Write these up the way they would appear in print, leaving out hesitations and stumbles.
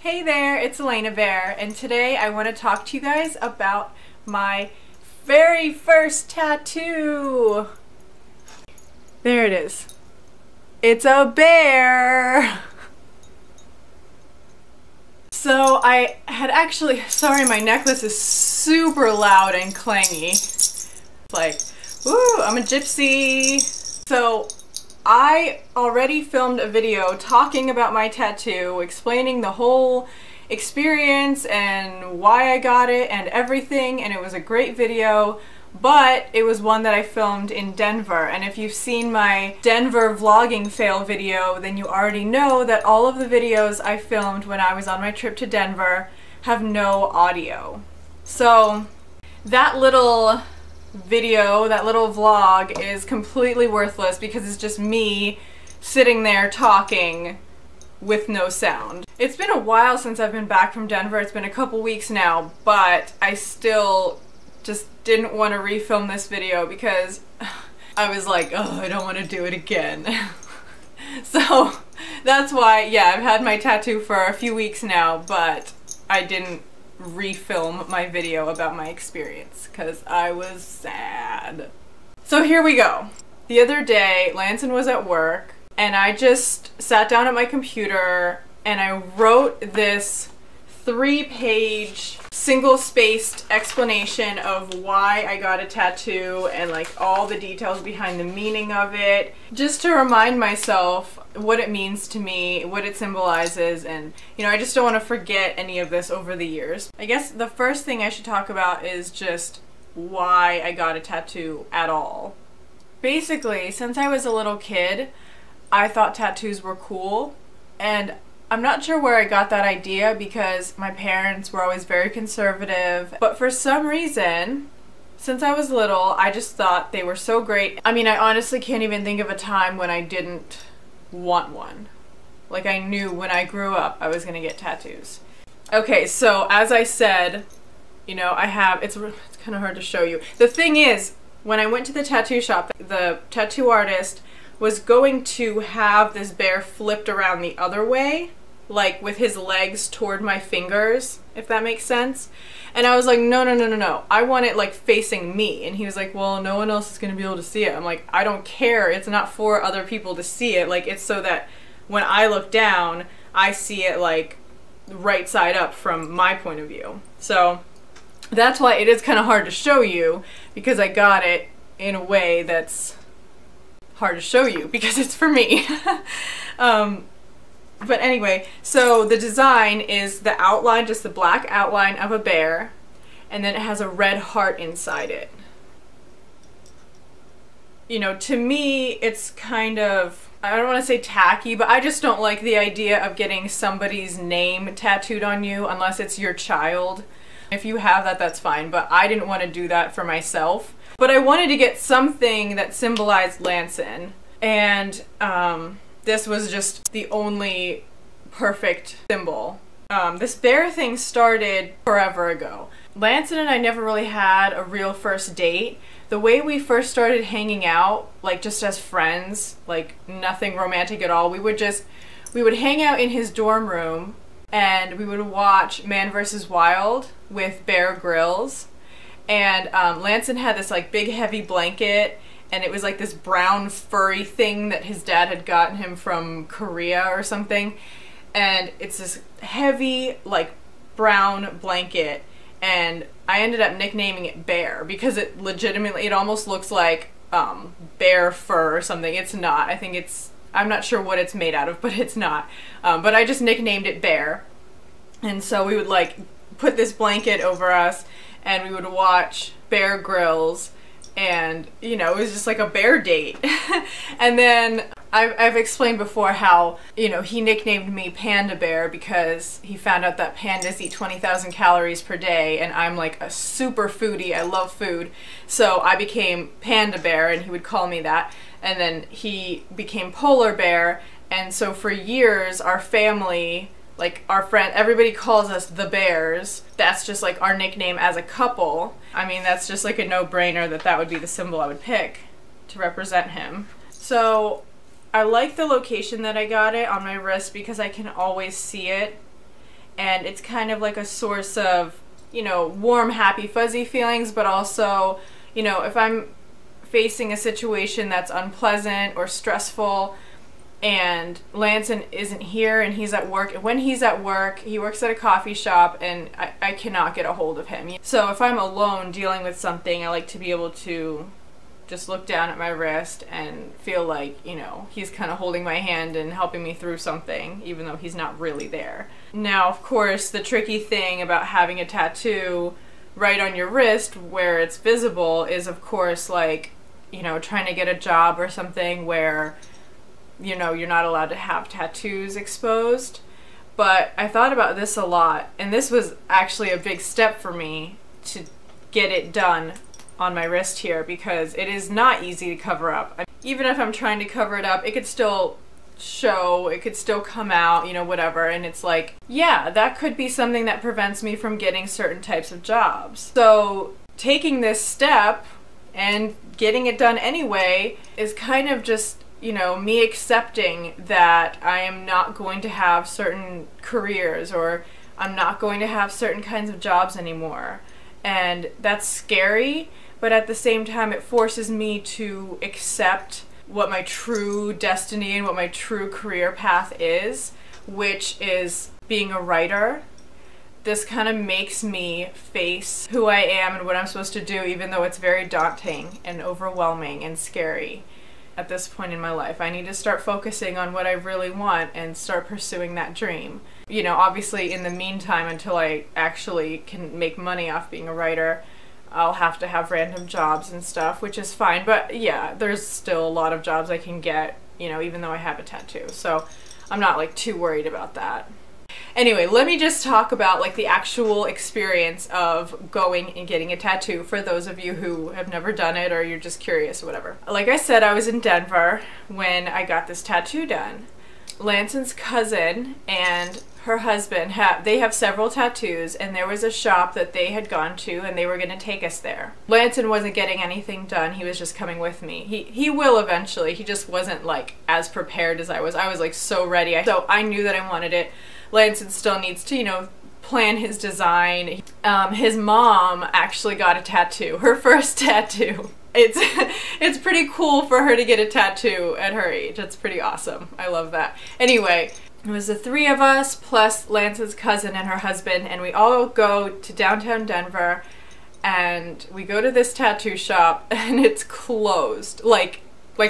Hey there, it's Elena Bear, and today I want to talk to you guys about my very first tattoo. There it is. It's a bear! So I had actually, sorry my necklace is super loud and clangy. It's like, woo, I'm a gypsy. So I already filmed a video talking about my tattoo, explaining the whole experience and why I got it and everything, and it was a great video, but it was one that I filmed in Denver. And if you've seen my Denver vlogging fail video, then you already know that all of the videos I filmed when I was on my trip to Denver have no audio. So that little video, that little vlog is completely worthless because it's just me sitting there talking with no sound. It's been a while since I've been back from Denver. It's been a couple weeks now, but I still just didn't want to refilm this video because I was like, oh, I don't want to do it again. So that's why, yeah, I've had my tattoo for a few weeks now, but I didn't refilm my video about my experience because I was sad. So here we go. The other day, Lanson was at work and I just sat down at my computer and I wrote this 3-page single-spaced explanation of why I got a tattoo and like all the details behind the meaning of it, just to remind myself what it means to me, what it symbolizes, and you know, I just don't want to forget any of this over the years. I guess the first thing I should talk about is just why I got a tattoo at all. Basically, since I was a little kid, I thought tattoos were cool, and I'm not sure where I got that idea because my parents were always very conservative, but for some reason, since I was little, I just thought they were so great. I mean, I honestly can't even think of a time when I didn't want one. Like, I knew when I grew up I was gonna get tattoos. Okay, so as I said, you know, I have, it's kind of hard to show you. The thing is, when I went to the tattoo shop, the tattoo artist was going to have this bear flipped around the other way, like with his legs toward my fingers, if that makes sense. And I was like, no, no, no, no, no. I want it like facing me. And he was like, well, no one else is gonna be able to see it. I'm like, I don't care. It's not for other people to see it. Like, it's so that when I look down, I see it like right side up from my point of view. So that's why it is kind of hard to show you, because I got it in a way that's hard to show you because it's for me. But anyway, so the design is the outline, just the black outline of a bear, and then it has a red heart inside it. You know, to me, it's kind of, I don't want to say tacky, but I just don't like the idea of getting somebody's name tattooed on you unless it's your child. If you have that, that's fine, but I didn't want to do that for myself. But I wanted to get something that symbolized Lanson, and this was just the only perfect symbol. This bear thing started forever ago. Lanson and I never really had a real first date. The way we first started hanging out, like just as friends, like nothing romantic at all, we would hang out in his dorm room and we would watch Man vs. Wild with Bear Grylls. And Lanson had this like big heavy blanket, and it was like this brown furry thing that his dad had gotten him from Korea or something. And it's this heavy like brown blanket, and I ended up nicknaming it Bear because it legitimately, it almost looks like bear fur or something. It's not. I think it's, I'm not sure what it's made out of, but it's not. But I just nicknamed it Bear. And so we would like put this blanket over us and we would watch Bear Grylls, and you know, it was just like a bear date. And then I've explained before how, you know, he nicknamed me Panda Bear because he found out that pandas eat 20,000 calories per day, and I'm like a super foodie. I love food. So I became Panda Bear and he would call me that. And then he became Polar Bear, and so for years our family, like our friend, everybody calls us the Bears. That's just like our nickname as a couple. I mean, that's just like a no-brainer that that would be the symbol I would pick to represent him. So I like the location that I got it on my wrist because I can always see it. and it's kind of like a source of, you know, warm, happy, fuzzy feelings, but also, you know, if I'm facing a situation that's unpleasant or stressful and Lanson isn't here and he's at work, and when he's at work, he works at a coffee shop and I cannot get a hold of him. So if I'm alone dealing with something, I like to be able to just look down at my wrist and feel like, you know, he's kind of holding my hand and helping me through something, even though he's not really there. Now, of course, the tricky thing about having a tattoo right on your wrist where it's visible is, of course, like, you know, trying to get a job or something where, you know, you're not allowed to have tattoos exposed. But I thought about this a lot, and this was actually a big step for me to get it done on my wrist here, because it is not easy to cover up. Even if I'm trying to cover it up, it could still show, it could still come out, you know, whatever. And it's like, yeah, that could be something that prevents me from getting certain types of jobs. So taking this step and getting it done anyway is kind of just, you know, me accepting that I am not going to have certain careers, or I'm not going to have certain kinds of jobs anymore. And that's scary, but at the same time it forces me to accept what my true destiny and what my true career path is, which is being a writer. This kind of makes me face who I am and what I'm supposed to do, even though it's very daunting and overwhelming and scary at this point in my life. I need to start focusing on what I really want and start pursuing that dream. You know, obviously in the meantime, until I actually can make money off being a writer, I'll have to have random jobs and stuff, which is fine. But yeah, there's still a lot of jobs I can get, you know, even though I have a tattoo. So I'm not like too worried about that. Anyway, let me just talk about like the actual experience of going and getting a tattoo for those of you who have never done it or you're just curious or whatever. Like I said, I was in Denver when I got this tattoo done. Lanson's cousin and her husband they have several tattoos, and there was a shop that they had gone to and they were going to take us there. Lanson wasn't getting anything done, he was just coming with me. He will eventually, he just wasn't like as prepared as I was. I was like so ready, so I knew that I wanted it. Lanson still needs to, you know, plan his design. His mom actually got a tattoo, her first tattoo. It's pretty cool for her to get a tattoo at her age. It's pretty awesome. I love that. Anyway, it was the three of us plus Lance's cousin and her husband, and we all go to downtown Denver and we go to this tattoo shop and it's closed, like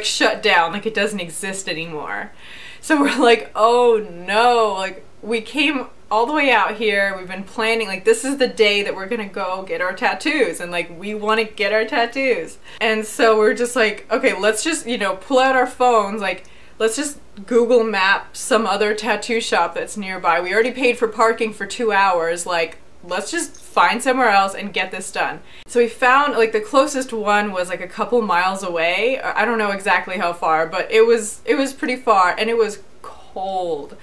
shut down, like it doesn't exist anymore. So we're like, oh no, like we came all the way out here, we've been planning, like this is the day that we're gonna go get our tattoos, and like we want to get our tattoos. And so we're just like, okay, let's just, you know, pull out our phones, like let's just Google map some other tattoo shop that's nearby. We already paid for parking for 2 hours, like let's just find somewhere else and get this done. So we found like the closest one was like a couple miles away. I don't know exactly how far, but it was pretty far, and it was cold.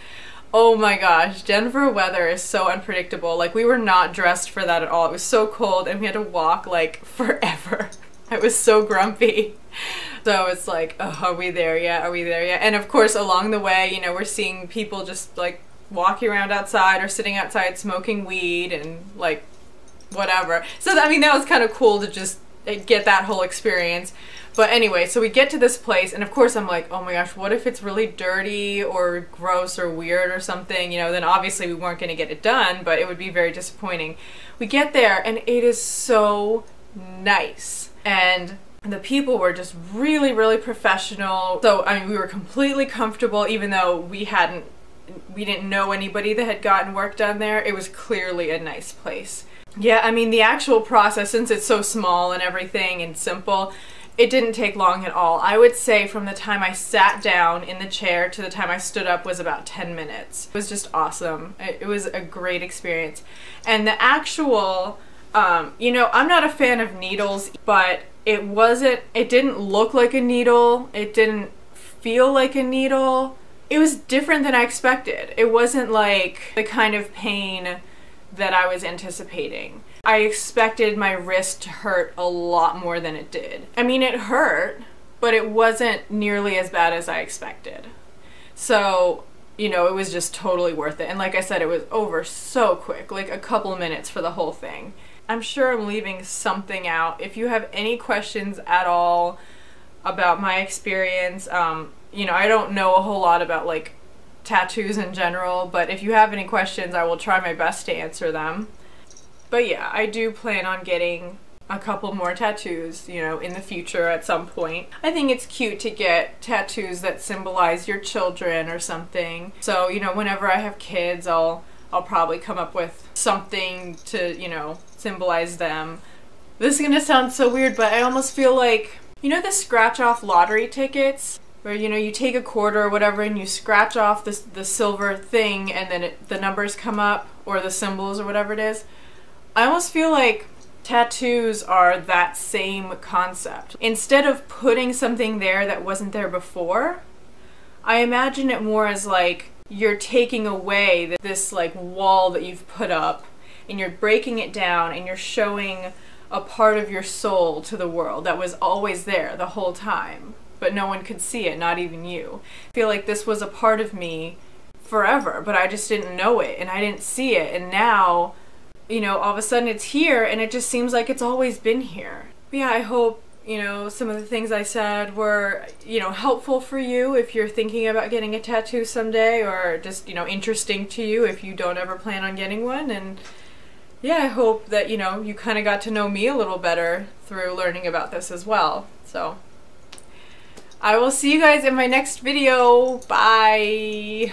Oh my gosh, Denver weather is so unpredictable. Like we were not dressed for that at all. It was so cold and we had to walk like forever. I was so grumpy. So it's like, oh, are we there yet? Are we there yet? And of course along the way, you know, we're seeing people just like walking around outside or sitting outside smoking weed and like whatever. So I mean, that was kind of cool to just get that whole experience. But anyway, so we get to this place, and of course I'm like, oh my gosh, what if it's really dirty or gross or weird or something? You know, then obviously we weren't going to get it done, but it would be very disappointing. We get there and it is so nice, and the people were just really, really professional. So I mean, we were completely comfortable, even though we didn't know anybody that had gotten work done there. It was clearly a nice place. Yeah, I mean, the actual process, since it's so small and everything and simple, it didn't take long at all. I would say from the time I sat down in the chair to the time I stood up was about 10 minutes. It was just awesome. It was a great experience. And the actual, you know, I'm not a fan of needles, but it didn't look like a needle. It didn't feel like a needle. It was different than I expected. It wasn't like the kind of pain that I was anticipating. I expected my wrist to hurt a lot more than it did. I mean, it hurt, but it wasn't nearly as bad as I expected. So you know, it was just totally worth it. And like I said, it was over so quick, like a couple of minutes for the whole thing. I'm sure I'm leaving something out. If you have any questions at all about my experience, you know, I don't know a whole lot about like tattoos in general, but if you have any questions, I will try my best to answer them. But yeah, I do plan on getting a couple more tattoos, you know, in the future at some point. I think it's cute to get tattoos that symbolize your children or something. So, you know, whenever I have kids, I'll probably come up with something to, you know, symbolize them. This is gonna sound so weird, but I almost feel like, you know, the scratch off lottery tickets where, you know, you take a quarter or whatever and you scratch off the silver thing and then the numbers come up, or the symbols or whatever it is. I almost feel like tattoos are that same concept. Instead of putting something there that wasn't there before, I imagine it more as like you're taking away this like wall that you've put up, and you're breaking it down, and you're showing a part of your soul to the world that was always there the whole time, but no one could see it, not even you. I feel like this was a part of me forever, but I just didn't know it and I didn't see it, and now, you know, all of a sudden it's here and it just seems like it's always been here. But yeah, I hope, you know, some of the things I said were, you know, helpful for you if you're thinking about getting a tattoo someday, or just, you know, interesting to you if you don't ever plan on getting one. And yeah, I hope that, you know, you kind of got to know me a little better through learning about this as well. So I will see you guys in my next video. Bye!